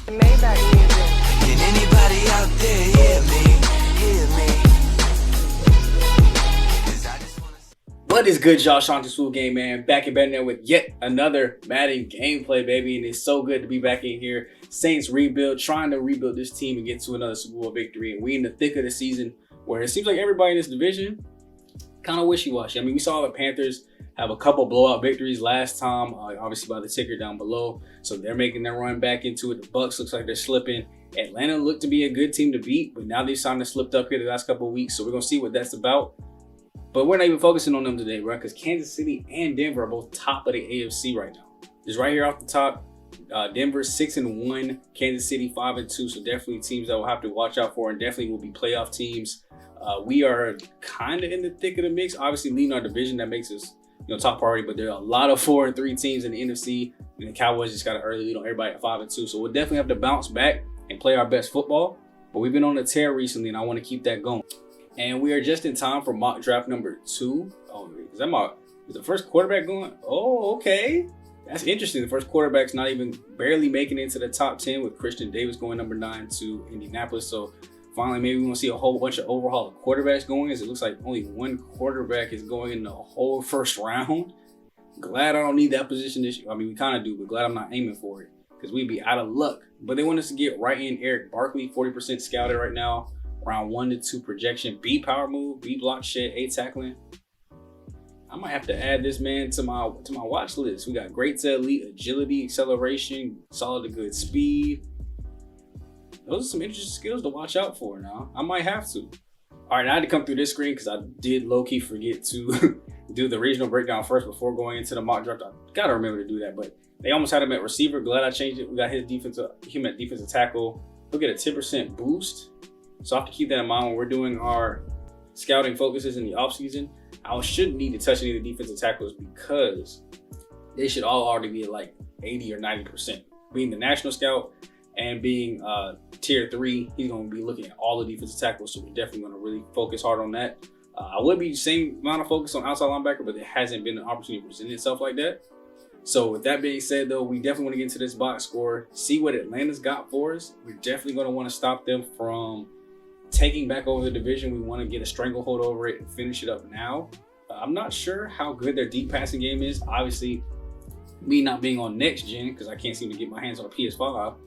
Maybach music. Can anybody out there hear me? Hear me? What is good, y'all? Shanti Swoop Game Man back in bed there with yet another Madden gameplay, baby, and it's so good to be back in here. Saints rebuild, trying to rebuild this team and get to another Super Bowl victory, and we in the thick of the season where it seems like everybody in this division kind of wishy-washy. I mean, we saw the Panthers have a couple blowout victories last time, obviously by the ticker down below, so they're making their run back into it. The Bucks looks like they're slipping. Atlanta looked to be a good team to beat, but now they've kind of slipped up here the last couple of weeks, so we're gonna see what that's about. But we're not even focusing on them today, right? Because Kansas City and Denver are both top of the AFC right now. Just right here off the top, Denver 6-1, Kansas City 5-2. So definitely teams that we'll have to watch out for, and definitely will be playoff teams. We are kind of in the thick of the mix. Obviously, leading our division, that makes us, top priority. But there are a lot of 4-3 teams in the NFC, and the Cowboys just got an early lead on everybody at 5-2. So we'll definitely have to bounce back and play our best football. But we've been on a tear recently, and I want to keep that going. And we are just in time for mock draft number 2. Oh, is the first quarterback going? Oh, okay. That's interesting. The first quarterback's not even barely making it into the top 10 with Christian Davis going number 9 to Indianapolis. So finally, maybe we want to see a whole bunch of overhaul of quarterbacks going, as it looks like only one quarterback is going in the whole first round. Glad I don't need that position this year. I mean, we kind of do, but glad I'm not aiming for it because we'd be out of luck. But they want us to get right in Eric Barkley, 40% scouted right now. Round 1 to 2 projection, B power move, B block shed, A tackling. I might have to add this man to my watch list. We got great to elite agility, acceleration, solid to good speed. Those are some interesting skills to watch out for now. I might have to. All right, I had to come through this screen because I did low-key forget to do the regional breakdown first before going into the mock draft. I gotta remember to do that, but they almost had him at receiver. Glad I changed it. We got him at defensive tackle. He'll get a 10% boost. So I have to keep that in mind when we're doing our scouting focuses in the offseason. I shouldn't need to touch any of the defensive tackles because they should all already be at like 80 or 90%. Being the national scout and being tier 3, he's going to be looking at all the defensive tackles. So we're definitely going to really focus hard on that. I would be the same amount of focus on outside linebacker, but there hasn't been an opportunity to present itself like that. So with that being said, though, we definitely want to get into this box score, see what Atlanta's got for us. We're definitely going to want to stop them from taking back over the division. We want to get a stranglehold over it and finish it up now. I'm not sure how good their deep passing game is. Obviously, me not being on next gen because I can't seem to get my hands on a PS5.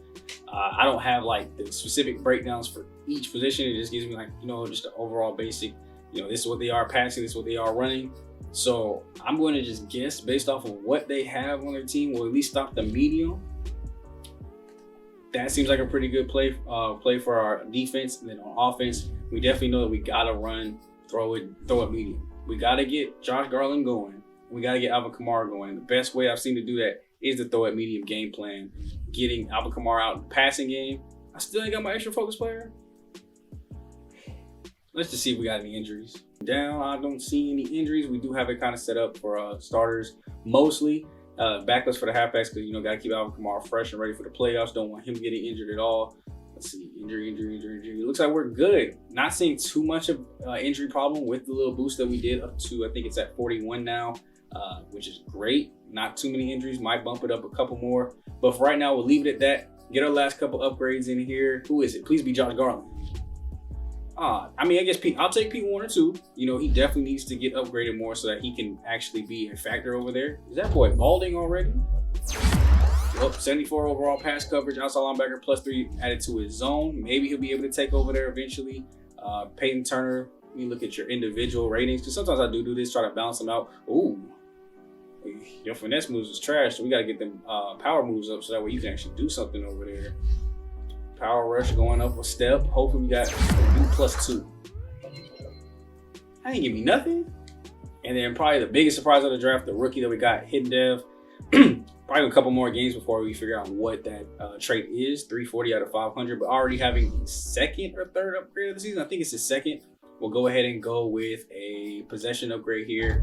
I don't have like the specific breakdowns for each position. It just gives me like, just the overall basic, this is what they are passing, this is what they are running. So I'm going to just guess based off of what they have on their team, will at least stop the medium. That seems like a pretty good play for our defense. And then on offense, we definitely know that we gotta run, throw it medium. We gotta get Josh Garland going. We gotta get Alvin Kamara going. And the best way I've seen to do that is to throw it medium game plan. Getting Alvin Kamara out in the passing game. I still ain't got my extra focus player. Let's just see if we got any injuries. Down, I don't see any injuries. We do have it kind of set up for starters mostly. Backups for the halfbacks because, got to keep Alvin Kamara fresh and ready for the playoffs. Don't want him getting injured at all. Let's see, injury. Looks like we're good. Not seeing too much of injury problem with the little boost that we did up to, I think it's at 41 now, which is great. Not too many injuries. Might bump it up a couple more. But for right now, we'll leave it at that. Get our last couple upgrades in here. Who is it? Please be Josh Garland. I guess I'll take Pete Warner too. He definitely needs to get upgraded more so that he can actually be a factor over there. Is that boy balding already? Well, 74 overall pass coverage, outside linebacker, +3 added to his zone. Maybe he'll be able to take over there eventually. Peyton Turner, you look at your individual ratings, because sometimes I do this, try to balance them out. Ooh, your finesse moves is trash, so we got to get them power moves up so that way you can actually do something over there. Power rush going up a step. Hopefully we got a new +2. That ain't give me nothing. And then probably the biggest surprise of the draft, the rookie that we got, Hidden Dev. Probably a couple more games before we figure out what that trait is. 340 out of 500, but already having the second or third upgrade of the season. I think it's his second. We'll go ahead and go with a possession upgrade here.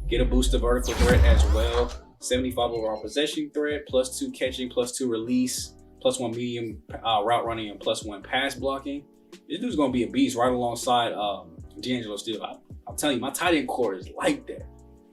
Get a boost of vertical threat as well. 75 overall possession threat, +2 catching, +2 release, +1 medium route running, and +1 pass blocking. This dude's gonna be a beast right alongside D'Angelo Steele. I'm telling you, my tight end core is like that.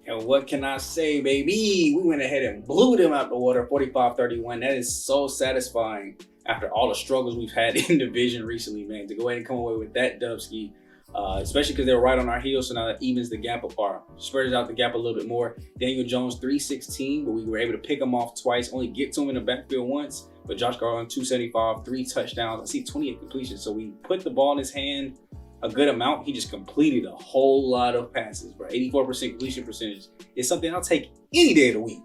And what can I say, baby? We went ahead and blew them out the water, 45-31. That is so satisfying after all the struggles we've had in division recently, man. To go ahead and come away with that dub ski, especially because they were right on our heels, so now that evens the gap apart. Spreads out the gap a little bit more. Daniel Jones, 316, but we were able to pick him off twice, only get to him in the backfield once. But Josh Garland, 275, 3 touchdowns. I see 28 completions. So we put the ball in his hand a good amount. He just completed a whole lot of passes, bro. 84% completion percentage is something I'll take any day of the week,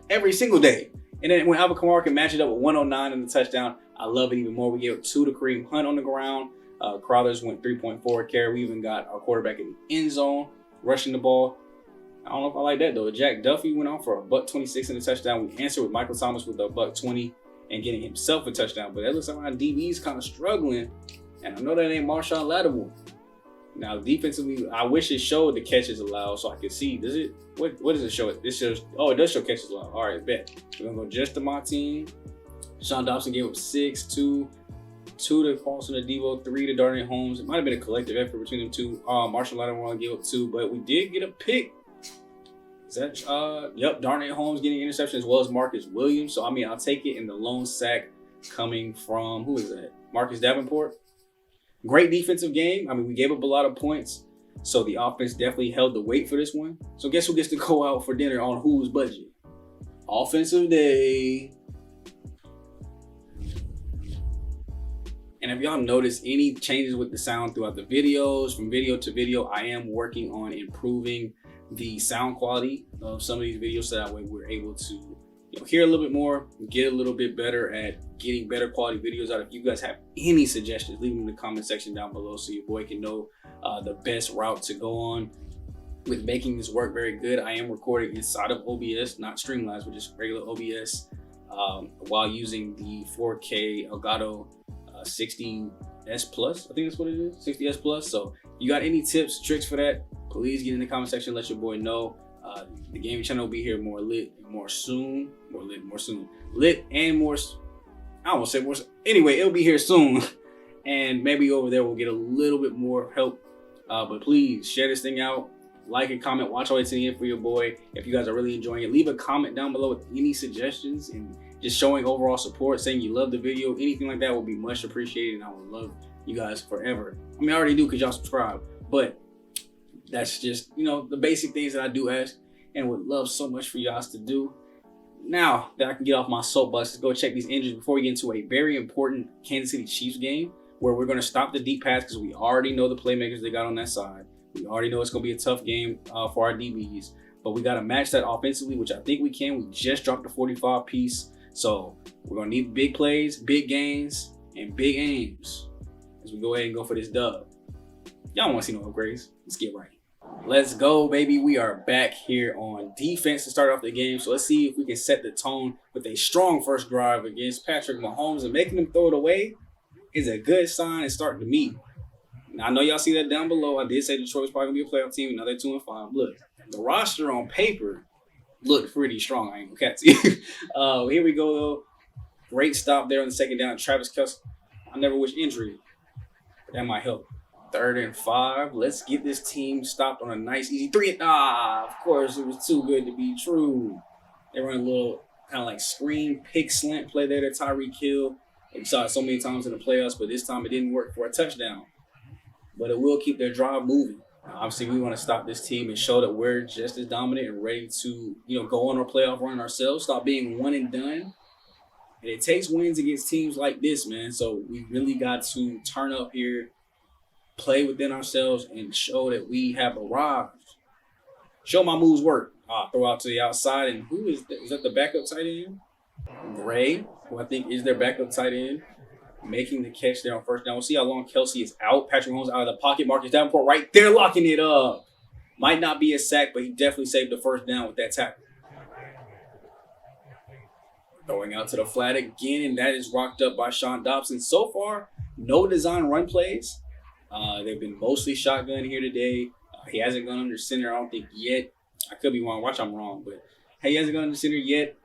every single day. And then when Alvin Kamara can match it up with 109 in the touchdown, I love it even more. We gave it 2 to Kareem Hunt on the ground. Crowders went 3.4 carry. We even got our quarterback in the end zone rushing the ball. I don't know if I like that though. Jack Duffy went on for a $126 in the touchdown. We answered with Michael Thomas with a $120 and getting himself a touchdown. But that looks like our DB is kind of struggling. And I know that ain't Marshawn Lattimore. Now, defensively, I wish it showed the catches allowed so I could see. Does it? What does it show? This shows. Oh, it does show catches allowed. All right, bet. We're gonna go just to my team. Sean Dobson gave up 6, 2 to Paulson to Devo, 3 to Darnay Holmes. It might have been a collective effort between them two. Marshall Lattimore gave up 2, but we did get a pick. Is that? Yep. Darnay Holmes getting an interception as well as Marcus Williams. So I mean, I'll take it in the lone sack coming from who is that? Marcus Davenport. Great defensive game. I mean, we gave up a lot of points, so the offense definitely held the weight for this one. So guess who gets to go out for dinner on whose budget? Offensive day. And if y'all notice any changes with the sound throughout the videos, from video to video, I am working on improving the sound quality of some of these videos so that way we're able to hear a little bit more, get a little bit better at getting better quality videos out. If you guys have any suggestions, leave them in the comment section down below so your boy can know the best route to go on with making this work very good. I am recording inside of OBS, not Streamlabs, but just regular OBS, while using the 4K Elgato 60S Plus. I think that's what it is, 60S Plus. So you got any tips, tricks for that, please get in the comment section, let your boy know. The gaming channel will be here more lit and more soon. Lit and more, I almost said more. Anyway, it'll be here soon. And maybe over there we'll get a little bit more help. But please share this thing out. Like and comment. Watch all the way to the end for your boy. If you guys are really enjoying it, leave a comment down below with any suggestions and just showing overall support, saying you love the video. Anything like that will be much appreciated, and I will love you guys forever. I mean, I already do because y'all subscribe, but that's just, the basic things that I do ask and would love so much for y'all to do. Now that I can get off my soapbox, let's go check these injuries before we get into a very important Kansas City Chiefs game where we're going to stop the deep pass because we already know the playmakers they got on that side. We already know it's going to be a tough game for our DBs, but we got to match that offensively, which I think we can. We just dropped the 45 piece, so we're going to need big plays, big gains, and big aims as we go ahead and go for this dub. Y'all don't want to see no upgrades. Let's get right. Let's go, baby. We are back here on defense to start off the game. So let's see if we can set the tone with a strong first drive against Patrick Mahomes, and making him throw it away is a good sign and starting to meet. Now, I know y'all see that down below. I did say Detroit was probably going to be a playoff team. Now they're 2-5. Look, the roster on paper looked pretty strong. I ain't going to catch you. Here we go, though. Great stop there on the second down. Travis Kelce. I never wish injury, but that might help. 3rd and 5. Let's get this team stopped on a nice, easy 3. Of course, it was too good to be true. They run a little kind of like screen pick slant play there to Tyreek Hill. We saw it so many times in the playoffs, but this time it didn't work for a touchdown. But it will keep their drive moving. Obviously, we want to stop this team and show that we're just as dominant and ready to, go on our playoff run ourselves. Stop being one and done. And it takes wins against teams like this, man. So we really got to turn up here, play within ourselves, and show that we have arrived. Show my moves work. Throw out to the outside, and who is that? Is that the backup tight end? Gray, who I think is their backup tight end, making the catch there on first down. We'll see how long Kelce is out. Patrick Mahomes out of the pocket. Marcus Davenport right there locking it up. Might not be a sack, but he definitely saved the first down with that tackle. Throwing out to the flat again, and that is rocked up by Sean Dobson. So far, no design run plays. They've been mostly shotgun here today. He hasn't gone under center, I don't think, yet. I could be wrong. Watch, I'm wrong. But he hasn't gone under center yet.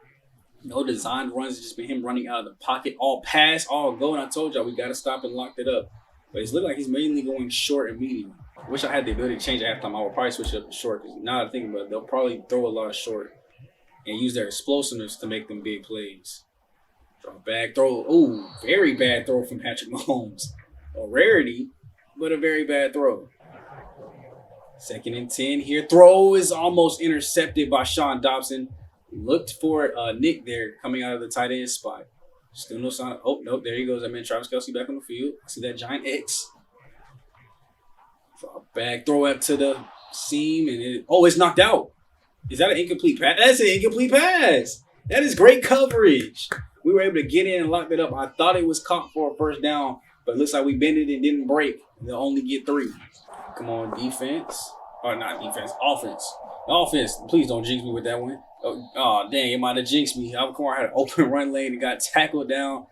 No designed runs. It's just been him running out of the pocket. All pass, all go. And I told y'all we got to stop and lock it up. But it's looking like he's mainly going short and medium. Wish I had the ability to change at halftime. I would probably switch it up to short, because now that I think about it, they'll probably throw a lot of short and use their explosiveness to make them big plays. Drop back, throw. Ooh, very bad throw from Patrick Mahomes. A rarity, but a very bad throw. 2nd and 10 here. Throw is almost intercepted by Sean Dobson. Looked for Nick there coming out of the tight end spot. Still no sign. Oh, no, there he goes. I mean, Travis Kelce back on the field. I see that giant X. Drop back, throw up to the seam, and it's knocked out. Is that an incomplete pass? That's an incomplete pass. That is great coverage. We were able to get in and lock it up. I thought it was caught for a first down, but it looks like we bended it, didn't break. They'll only get 3. Come on, defense. Or not defense, offense. Offense, please don't jinx me with that one. Oh dang, it might have jinxed me. Alvin Kamara had an open run lane and got tackled down.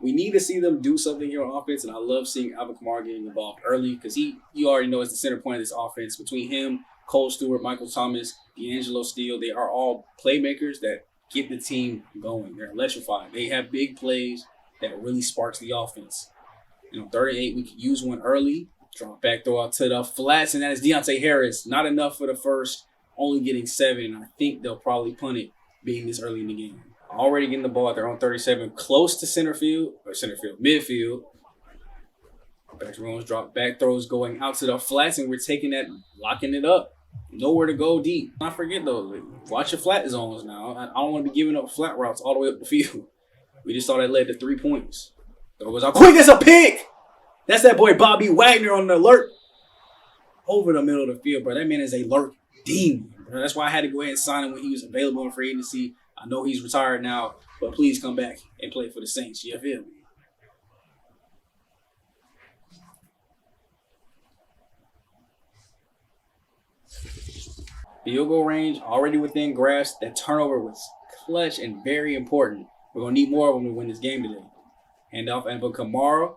We need to see them do something here on offense, and I love seeing Alvin Kamara getting involved early, because you already know, is the center point of this offense. Between him, Cole Stewart, Michael Thomas, D'Angelo Steele, they are all playmakers that get the team going. They're electrifying. They have big plays that really sparks the offense. 3rd and 8, we could use one early. Drop back, throw out to the flats, and that is Deontay Harris. Not enough for the first, only getting 7, and I think they'll probably punt it being this early in the game. Already getting the ball at their own 37, close to midfield. Patrick Mahomes drop back, throws going out to the flats, and we're taking that, locking it up. Nowhere to go deep. Not forget though, watch your flat zones now. I don't want to be giving up flat routes all the way up the field. We just saw that led to 3 points. Throw goes out quick as a pick. That's that boy Bobby Wagner on the alert. Over the middle of the field, bro. That man is a alert demon, bro. That's why I had to go ahead and sign him when he was available in free agency. I know he's retired now, but please come back and play for the Saints. You feel me? Field goal range already within grasp. That turnover was clutch and very important. We're going to need more of them to win this game today. Handoff, Alvin Kamara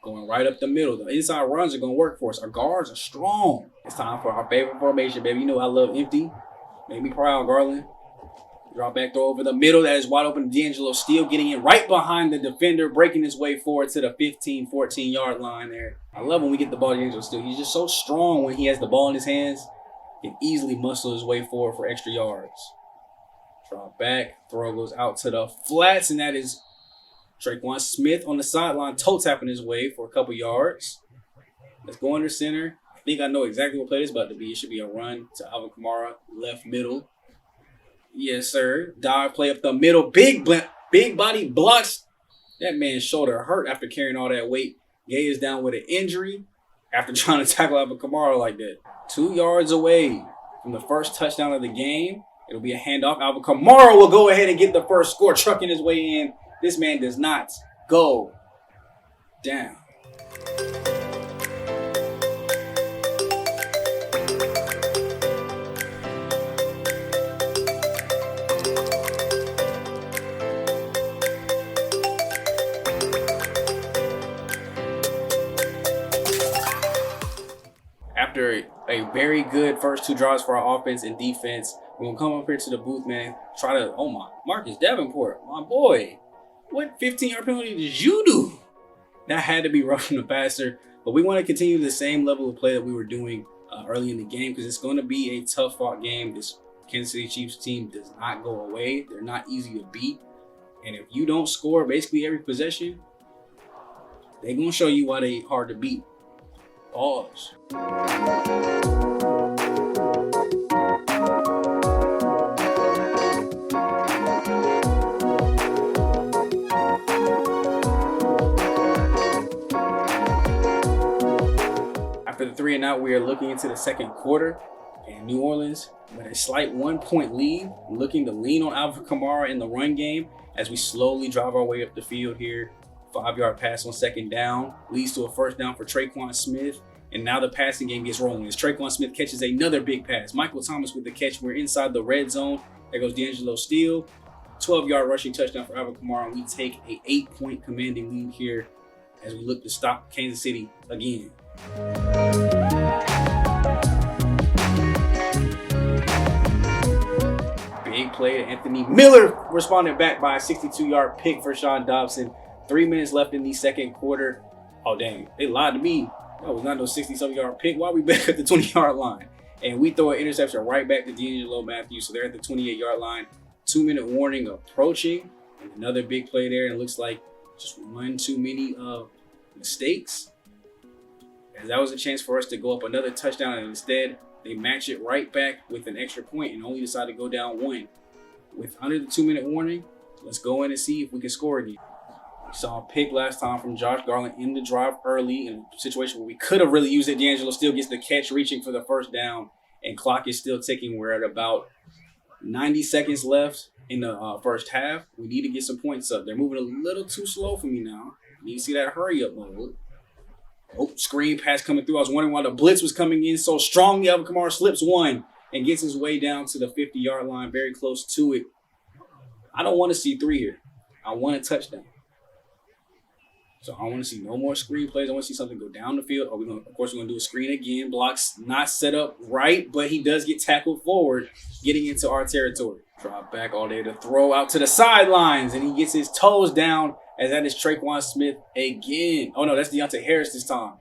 going right up the middle. The inside runs are going to work for us. Our guards are strong. It's time for our favorite formation, baby. You know I love empty. Make me proud, Garland. Drop back throw over the middle. That is wide open. D'Angelo Steele getting it right behind the defender, breaking his way forward to the 15, 14-yard line there. I love when we get the ball to D'Angelo Steele. He's just so strong when he has the ball in his hands. He can easily muscle his way forward for extra yards. Drop back. Throw goes out to the flats, and that is Tre'Quan Smith on the sideline, toe tapping his way for a couple yards. Let's go under center. I think I know exactly what play this is about to be. It should be a run to Alvin Kamara, left middle. Yes, sir. Dive play up the middle. Big body blocks. That man's shoulder hurt after carrying all that weight. Gay is down with an injury after trying to tackle Alvin Kamara like that. 2 yards away from the first touchdown of the game. It'll be a handoff. Alvin Kamara will go ahead and get the first score, trucking his way in. This man does not go down. After a very good first 2 drives for our offense and defense, we're going to come up here to the booth, man. Try to, oh my, Marcus Davenport, my boy. What 15-yard penalty did you do? That had to be roughing the passer. But we want to continue the same level of play that we were doing early in the game, because it's going to be a tough-fought game. This Kansas City Chiefs team does not go away. They're not easy to beat. And if you don't score basically every possession, they're going to show you why they hard to beat. Pause. After the 3 and out, we are looking into the second quarter, and New Orleans with a slight 1-point lead, looking to lean on Alvin Kamara in the run game as we slowly drive our way up the field here. 5-yard pass on second down leads to a first down for Tre'Quan Smith, and now the passing game gets rolling as Tre'Quan Smith catches another big pass. Michael Thomas with the catch. We're inside the red zone. There goes D'Angelo Steele. 12-yard rushing touchdown for Alvin Kamara, and we take a 8-point commanding lead here as we look to stop Kansas City again. Big play to Anthony Miller, responded back by a 62-yard pick for Sean Dobson. 3 minutes left in the second quarter. Oh, dang. They lied to me. That was not no 60-something yard pick. Why are we back at the 20-yard line? And we throw an interception right back to D'Angelo Matthews. So they're at the 28-yard line. 2-minute warning approaching. And another big play there. And it looks like just one too many mistakes. As that was a chance for us to go up another touchdown. And instead, they match it right back with an extra point and only decide to go down 1. With under the 2-minute warning, let's go in and see if we can score again. We saw a pick last time from Josh Garland in the drive early in a situation where we could have really used it. D'Angelo still gets the catch, reaching for the first down, and clock is still ticking. We're at about 90 seconds left in the first half. We need to get some points up. They're moving a little too slow for me now. You see that hurry up mode. Oh, screen pass coming through. I was wondering why the blitz was coming in so strongly. Alvin Kamara slips one and gets his way down to the 50-yard line, very close to it. I don't want to see 3 here. I want a touchdown. So I want to see no more screen plays. I want to see something go down the field. Of course, we're going to do a screen again. Blocks not set up right, but he does get tackled forward, getting into our territory. Drop back all day to throw out to the sidelines, and he gets his toes down as that is Traquan Smith again. Oh, no, that's Deontay Harris this time.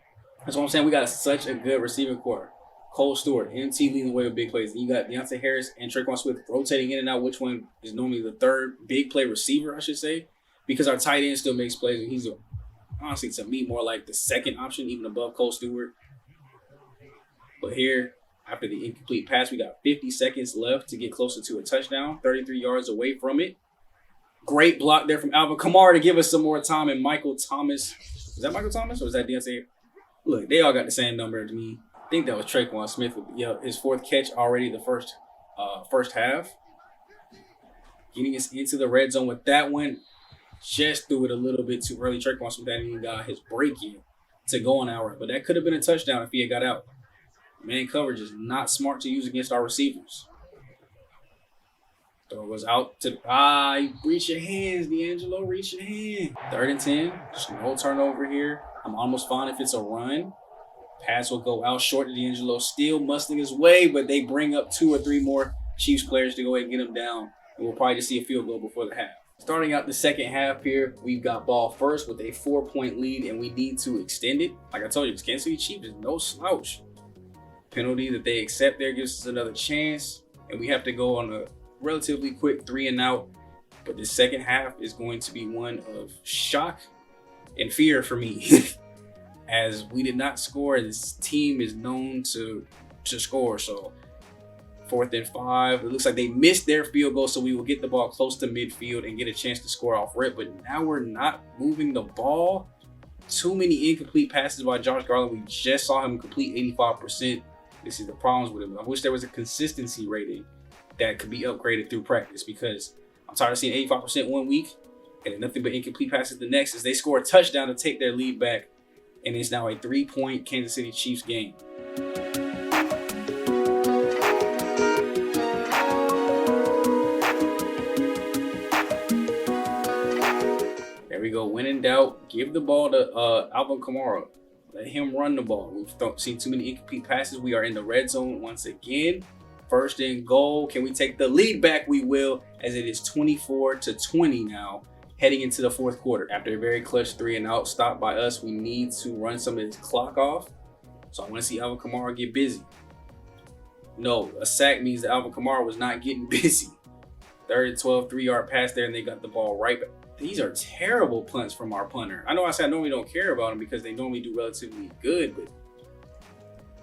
That's what I'm saying. We got such a good receiving core. Cole Stewart, MT leading the way with big plays. And you got Deontay Harris and Traquan Smith rotating in and out, which one is normally the third big play receiver, I should say, because our tight end still makes plays, and he's honestly, to me, more like the second option, even above Cole Stewart. But here, after the incomplete pass, we got 50 seconds left to get closer to a touchdown, 33 yards away from it. Great block there from Alvin Kamara to give us some more time. And Michael Thomas, is that Michael Thomas or is that Deontay? Look, they all got the same number to me. I think that was Traquan Smith with his 4th catch already the first half. Getting us into the red zone with that one. Just threw it a little bit too early. Traquan Smith hadn't even got his break in to go on our, but that could have been a touchdown if he had got out. Man coverage is not smart to use against our receivers. Throw was out to reach your hands, D'Angelo, reach your hand. 3rd and 10, just no turnover here. I'm almost fine if it's a run. Pass will go out short to D'Angelo, still muscling his way, but they bring up 2 or 3 more Chiefs players to go ahead and get him down. And we'll probably just see a field goal before the half. Starting out the second half here, we've got ball first with a 4-point lead, and we need to extend it. Like I told you, Kansas City Chiefs is no slouch. Penalty that they accept there gives us another chance, and we have to go on a relatively quick 3-and-out. But the second half is going to be one of shock and fear for me, as we did not score. This team is known to score, so 4th and 5. It looks like they missed their field goal, so we will get the ball close to midfield and get a chance to score off rip. But now we're not moving the ball. Too many incomplete passes by Josh Garland. We just saw him complete 85%. This is the problems with him. I wish there was a consistency rating that could be upgraded through practice, because I'm tired of seeing 85% one week and nothing but incomplete passes the next, as they score a touchdown to take their lead back. And it's now a 3-point Kansas City Chiefs game. There we go. When in doubt, give the ball to Alvin Kamara. Let him run the ball. We've seen too many incomplete passes. We are in the red zone once again. 1st and goal. Can we take the lead back? We will, as it is 24-20 now, heading into the 4th quarter. After a very clutch 3-and-out stop by us, we need to run some of this clock off. So I want to see Alvin Kamara get busy. No, a sack means that Alvin Kamara was not getting busy. 3rd and 12, 3-yard pass there, and they got the ball right back. These are terrible punts from our punter. I know I said I normally don't care about them because they normally do relatively good, but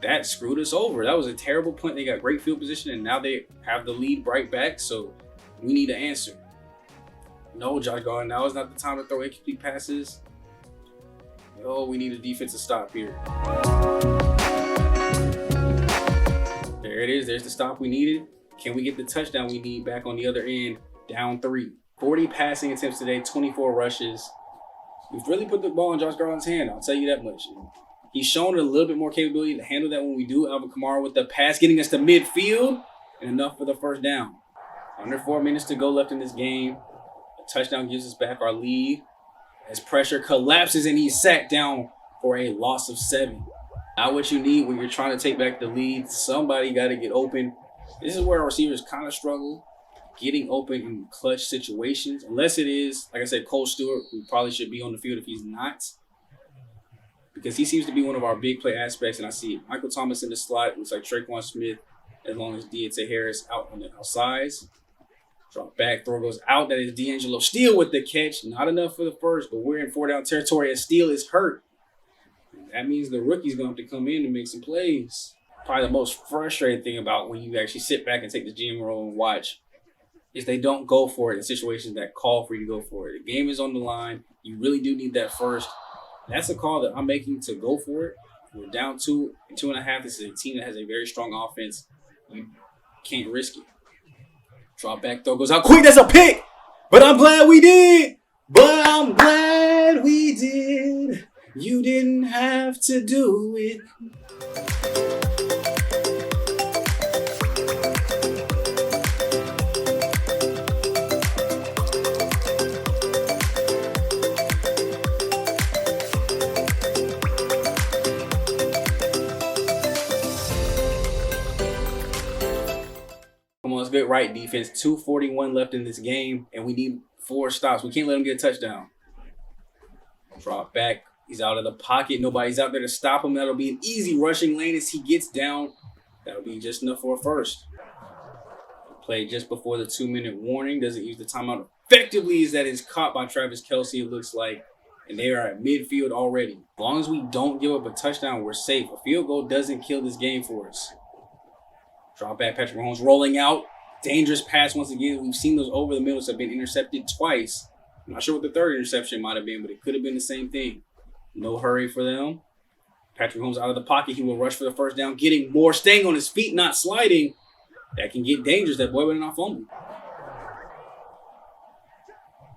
that screwed us over. That was a terrible punt. They got great field position, and now they have the lead right back, so we need an answer. No, Josh Garland, now is not the time to throw incomplete passes. Oh, we need a defensive stop here. There it is. There's the stop we needed. Can we get the touchdown we need back on the other end? Down 3. 40 passing attempts today, 24 rushes. We've really put the ball in Josh Garland's hand, I'll tell you that much. He's shown a little bit more capability to handle that when we do. Alvin Kamara with the pass, getting us to midfield, and enough for the first down. Under 4 minutes to go left in this game. A touchdown gives us back our lead as pressure collapses and he's sacked down for a loss of 7. Not what you need when you're trying to take back the lead. Somebody got to get open. This is where our receivers kind of struggle getting open in clutch situations, unless it is, like I said, Cole Stewart, who probably should be on the field if he's not. because he seems to be one of our big play aspects. And I see Michael Thomas in the slot. Looks like Traquan Smith, as long as Deontay Harris out on the outsides. Drop back, throw goes out. That is D'Angelo Steele with the catch. Not enough for the first, but we're in 4-down territory as Steele is hurt. That means the rookie's going to have to come in and make some plays. Probably the most frustrating thing about when you actually sit back and take the GM role and watch is they don't go for it in situations that call for you to go for it. The game is on the line. You really do need that first. That's a call that I'm making to go for it. We're down 2.5. This is a team that has a very strong offense. You can't risk it. Drop back throw goes out quick. That's a pick. But I'm glad we did. You didn't have to do it. Come on, let's get right defense. 2:41 left in this game, and we need 4 stops. We can't let him get a touchdown. Drop back. He's out of the pocket. Nobody's out there to stop him. That'll be an easy rushing lane as he gets down. That'll be just enough for a first. Play just before the 2-minute warning. Doesn't use the timeout effectively as that is caught by Travis Kelce, it looks like. And they are at midfield already. As long as we don't give up a touchdown, we're safe. A field goal doesn't kill this game for us. Drop back, Patrick Mahomes rolling out. Dangerous pass once again. We've seen those over the middles have been intercepted twice. I'm not sure what the third interception might have been, but it could have been the same thing. No hurry for them. Patrick Mahomes out of the pocket. He will rush for the first down, getting more, staying on his feet, not sliding. That can get dangerous. That boy better not fumble.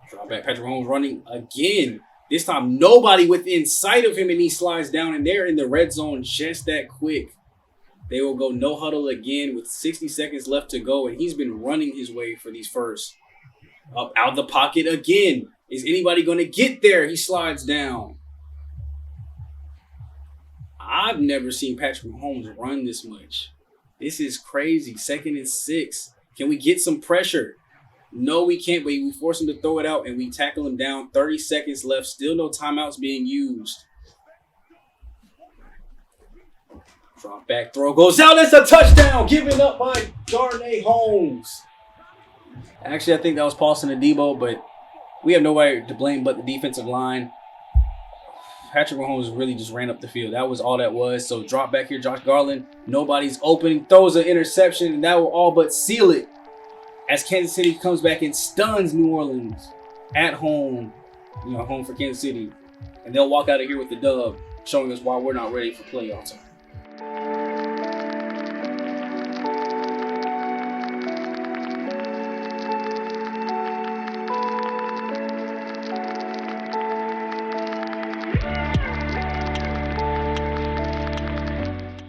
Drop back, Patrick Mahomes running again. This time, nobody within sight of him, and he slides down, and they're in the red zone just that quick. They will go no huddle again with 60 seconds left to go, and he's been running his way for these firsts. Up out the pocket again. Is anybody going to get there? He slides down. I've never seen Patrick Mahomes run this much. This is crazy. 2nd and 6. Can we get some pressure? No, we can't, but we force him to throw it out, and we tackle him down. 30 seconds left. Still no timeouts being used. Drop back throw goes out. That's a touchdown given up by Darnay Holmes. Actually, I think that was Paulson Adebo, but we have nobody to blame but the defensive line. Patrick Mahomes really just ran up the field. That was all that was. So drop back here, Josh Garland. Nobody's open. Throws an interception, and that will all but seal it. As Kansas City comes back and stuns New Orleans at home. Home for Kansas City. And they'll walk out of here with the dub, showing us why we're not ready for playoff time.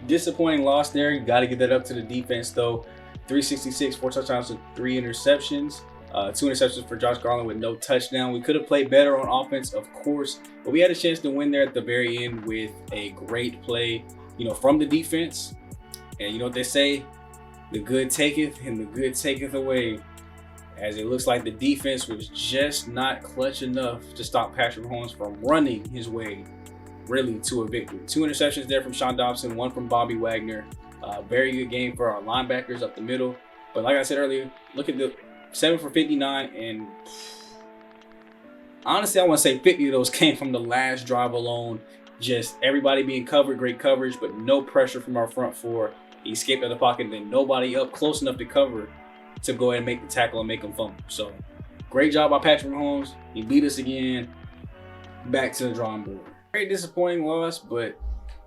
Disappointing loss there. You got to get that up to the defense, though. 366, 4 touchdowns and 3 interceptions. 2 interceptions for Josh Garland with no touchdown. We could have played better on offense, of course, but we had a chance to win there at the very end with a great play, from the defense. And you know what they say? The good taketh and the good taketh away. As it looks like the defense was just not clutch enough to stop Patrick Mahomes from running his way really to a victory. 2 interceptions there from Sean Dobson, 1 from Bobby Wagner. Very good game for our linebackers up the middle. But like I said earlier, look at the 7 for 59, and honestly, I want to say 50 of those came from the last drive alone. Just everybody being covered, great coverage, but no pressure from our front 4. He escaped out of the pocket, and then nobody up close enough to cover to go ahead and make the tackle and make him fumble. So great job by Patrick Mahomes. He beat us again. Back to the drawing board. Very disappointing loss, but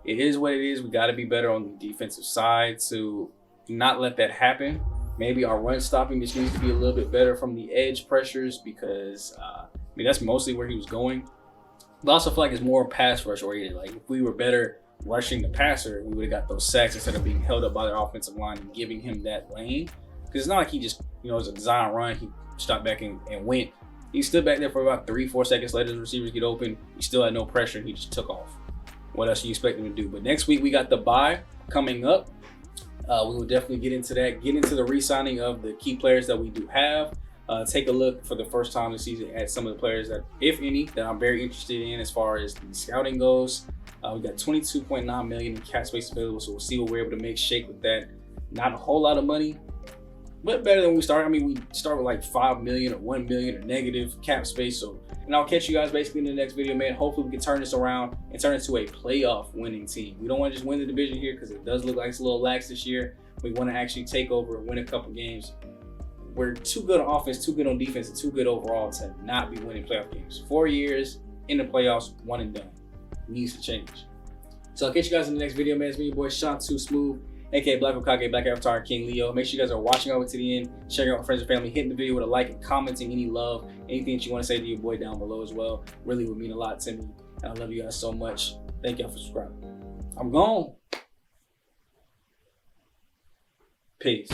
it is what it is. We got to be better on the defensive side to not let that happen. Maybe our run stopping just needs to be a little bit better from the edge pressures because, that's mostly where he was going. But I also feel like it's more pass rush oriented. Like, if we were better rushing the passer, we would have got those sacks instead of being held up by their offensive line and giving him that lane. Because it's not like he just, it was a design run. He stopped back and went. He stood back there for about 3-4 seconds. Later, the receivers get open. He still had no pressure, and he just took off. What else do you expect him to do? But next week, we got the bye coming up. We will definitely get into that, get into the re-signing of the key players that we do have. Take a look for the first time this season at some of the players that, if any, that I'm very interested in as far as the scouting goes. We got 22.9 million in cap space available, so we'll see what we're able to make shake with that. Not a whole lot of money, but better than we started. I mean, we start with like 5 million or 1 million or negative cap space. So, and I'll catch you guys basically in the next video, man. Hopefully we can turn this around and turn it into a playoff winning team. We don't want to just win the division here because it does look like it's a little lax this year. We want to actually take over and win a couple games. We're too good on offense, too good on defense, and too good overall to not be winning playoff games. 4 years in the playoffs, one and done. Needs to change. So I'll catch you guys in the next video, man. It's me, your boy Sean Too Smooth, aka Black Okage, Black Avatar, King Leo. Make sure you guys are watching over to the end, sharing out with friends and family, hitting the video with a like and commenting any love, anything that you want to say to your boy down below as well. Really would mean a lot to me. And I love you guys so much. Thank y'all for subscribing. I'm gone. Peace.